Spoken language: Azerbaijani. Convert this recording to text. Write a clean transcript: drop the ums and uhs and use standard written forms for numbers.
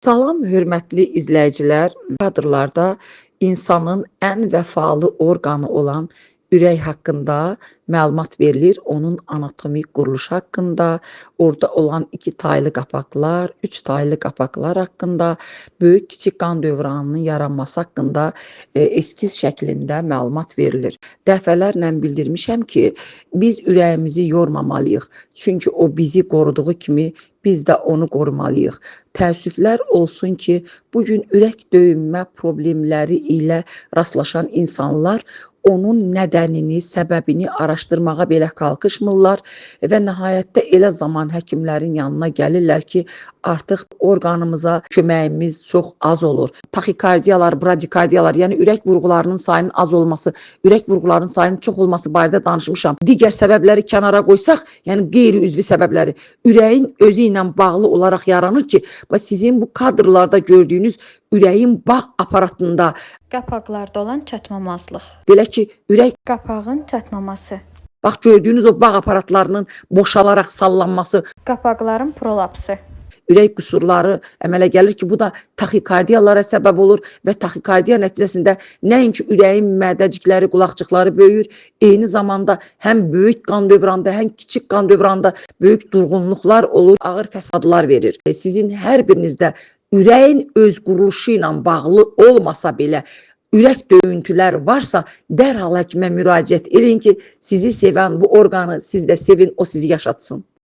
Salam, hörmətli izləyicilər. Kadrlarda insanın ən vəfalı orqanı olan ürək haqqında məlumat verilir. Onun anatomik quruluşu haqqında, orada olan 2 taylı qapaqlar, 3 taylı qapaqlar haqqında, böyük-kiçik qan dövranının yaranması haqqında eskiz şəklində məlumat verilir. Dəfələrlə bildirmişəm ki, biz ürəyimizi yormamalıyıq. Çünki o bizi qoruduğu kimi biz də onu qorumalıyıq. Təəssüflər olsun ki, bugün ürək döyünmə problemləri ilə rastlaşan insanlar onun nədənini, səbəbini araşdırmağa belə qalkışmırlar və nəhayətdə elə zaman həkimlərin yanına gəlirlər ki, artıq orqanımıza köməyimiz çox az olur. Taxikardiyalar, bradikardiyalar, yəni ürək vurğularının sayının az olması, ürək vurğularının sayının çox olması barədə danışmışam. Digər səbəbləri kənara qoysaq, yəni qeyri-üzvi səbəbləri ürəyin özü ilə bağlı olaraq yaranır ki, sizin bu kadrlarda gördüyünüz ürəyin bağ aparatında Qapaqlarda olan çatmamazlıq. belə ki, ürək Qapağın çatmaması. bax gördüyünüz o bağ aparatlarının boşalaraq sallanması, Qapaqların prolapsı. ürək qüsurları əmələ gəlir ki, bu da taxikardiyalara səbəb olur və taxikardiya nəticəsində nəinki ürəyin mədəcikləri, qulaqcıqları böyür, eyni zamanda həm böyük qan dövranda, həm kiçik qan dövranda böyük durğunluqlar olur, ağır fəsadlar verir. Sizin hər birinizdə ürəyin öz quruluşu ilə bağlı olmasa belə ürək döyüntülər varsa, dərhal həkimə müraciət edin ki, sizi sevən bu orqanı siz də sevin, o sizi yaşatsın.